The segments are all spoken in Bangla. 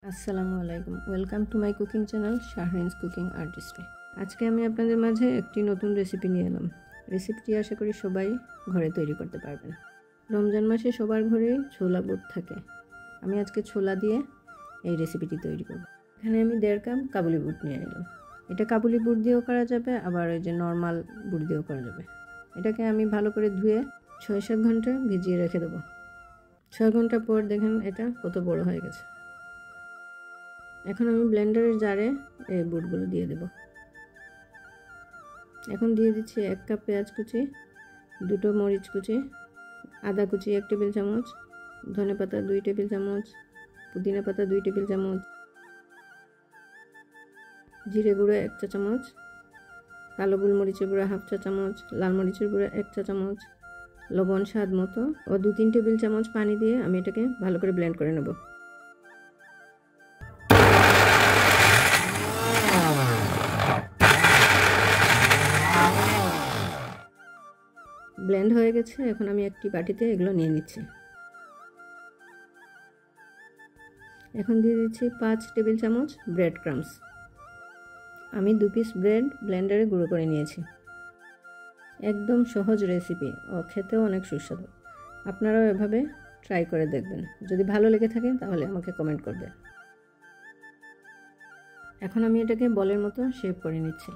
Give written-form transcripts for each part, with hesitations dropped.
আসসালামু আলাইকুম, welcome to my cooking channel Shahrin's cooking artistry. আজকে আমি আপনাদের মাঝে একটি নতুন রেসিপি নিয়ে এলাম। রেসিপিটি আশা করি সবাই ঘরে তৈরি করতে পারবেন। রমজান মাসে সবার ঘরেই ছোলা বুট থাকে। আমি আজকে ছোলা দিয়ে এই রেসিপিটি তৈরি করব। এখানে আমি 1.5 কাপ কাবুলি বুট নিয়ে নিলাম। এটা কাবুলি বুট দিয়েও করা যাবে, আবার ওই যে নর্মাল বুট দিয়েও করা যাবে। এটাকে আমি ভালো করে ধুয়ে 6-7 ঘন্টা ভিজিয়ে রেখে দেবো। 6 ঘন্টা পর দেখেন এটা কত বড় হয়ে গেছে। এখন আমি ব্লেন্ডারের জারে এই বুটগুলো দিয়ে দেব। এখন দিয়ে দিচ্ছি 1 কাপ পেঁয়াজ কুচি, 2টো মরিচ কুচি, আদা কুচি 1 টেবিল চামচ, ধনে পাতা 2 টেবিল চামচ, পুদিনা পাতা 2 টেবিল চামচ, জিরে গুঁড়ো 1 চা চামচ, কালো গোলমরিচের গুঁড়ো 1/2 চা চামচ, লাল মরিচের গুঁড়ো 1 চা চামচ, লবণ স্বাদ মতো ও 2-3 টেবিল চামচ পানি দিয়ে আমি এটাকে ভালো করে ব্লেন্ড করে নেব। ব্লেন্ড হয়ে গেছে। এখন আমি একটি বাটিতে এগুলো নিয়ে নিচ্ছি। এখন দিয়ে দিচ্ছি 5 টেবিল চামচ ব্রেড ক্রাম্বস। আমি 2 পিস ব্রেড ব্লেন্ডারে গুঁড়ো করে নিয়েছি। একদম সহজ রেসিপি ও খেতেও অনেক সুস্বাদু। আপনারাও এভাবে ট্রাই করে দেখবেন। যদি ভালো লেগে থাকে তাহলে আমাকে কমেন্ট করবেন। এখন আমি এটাকে বলের মতো শেপ করে নিচ্ছি।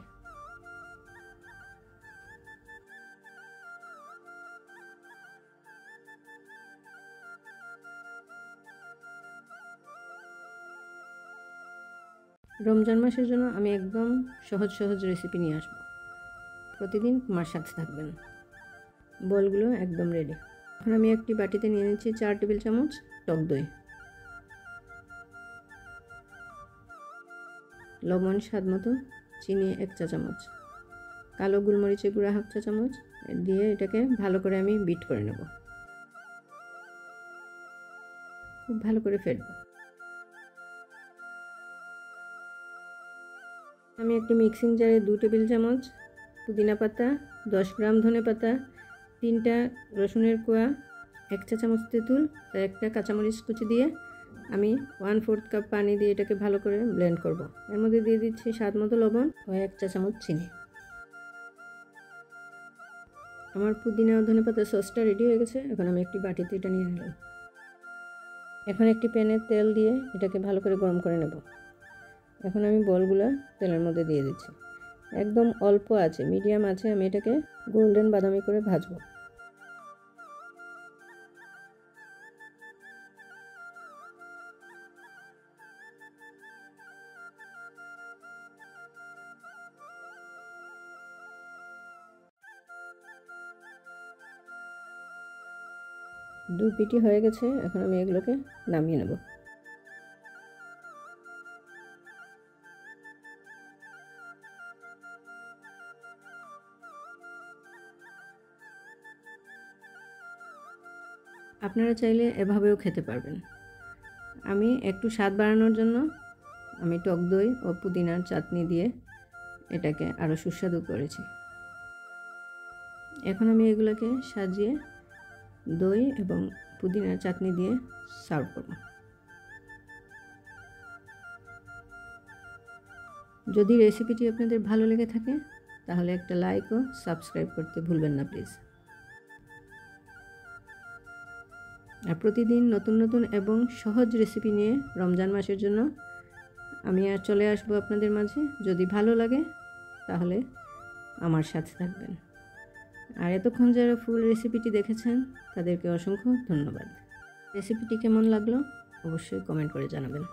রমজান মাসের জন্য আমি একদম সহজ রেসিপি নিয়ে আসবো। প্রতিদিন আমার সাথে থাকবেন। বলগুলো একদম রেডি। এখন আমি একটি বাটিতে নিয়ে নিচ্ছি 4 টেবিল চামচ টক দই, লবণ স্বাদ মতো, চিনি 1 চা চামচ, কালো গোলমরিচের গুঁড়া 1/2 চা চামচ দিয়ে এটাকে ভালো করে আমি বিট করে নেব। খুব ভালো করে ফেটবো। আমি একটি মিক্সিং জারে 2 টেবিল চামচ পুদিনা পাতা, 10 গ্রাম ধনে পাতা, 3টা রসুনের কোয়া, 1 চা চামচ তেঁতুল, 1টা কাঁচামরিচ কুচি দিয়ে আমি 1/4 কাপ পানি দিয়ে এটাকে ভালো করে ব্লেন্ড করব। এর মধ্যে দিয়ে দিচ্ছি স্বাদ মতো লবণ ও 1 চা চামচ চিনি। আমার পুদিনা ও ধনে পাতার সসটা রেডি হয়ে গেছে। এখন আমি একটি বাটিতে এটা নিয়ে নিলাম। এখন একটি প্যানে তেল দিয়ে এটাকে ভালো করে গরম করে নেব। এখন আমি বলগুলো তেলের মধ্যে দিয়ে দিচ্ছি। একদম অল্প আছে, মিডিয়াম আছে, আমি এটাকে গোল্ডেন বাদামি করে ভাজবো। দু পিটি হয়ে গেছে। এখন আমি এগুলোকে নামিয়ে নেব। আপনারা চাইলে এভাবেও খেতে পারবেন। আমি একটু স্বাদ বাড়ানোর জন্য আমি টক দই ও পুদিনার চাটনি দিয়ে এটাকে আরও সুস্বাদু করেছি। এখন আমি এগুলোকে সাজিয়ে দই এবং পুদিনার চাটনি দিয়ে সার্ভ করব। যদি রেসিপিটি আপনাদের ভালো লেগে থাকে তাহলে একটা লাইক ও সাবস্ক্রাইব করতে ভুলবেন না প্লিজ। আর প্রতিদিন নতুন এবং সহজ রেসিপি নিয়ে রমজান মাসের জন্য আমি আর চলে আসবো আপনাদের মাঝে। যদি ভালো লাগে তাহলে আমার সাথে থাকবেন। আর এতক্ষণ যারা ফুল রেসিপিটি দেখেছেন তাদেরকে অসংখ্য ধন্যবাদ। রেসিপিটি কেমন লাগলো অবশ্যই কমেন্ট করে জানাবেন।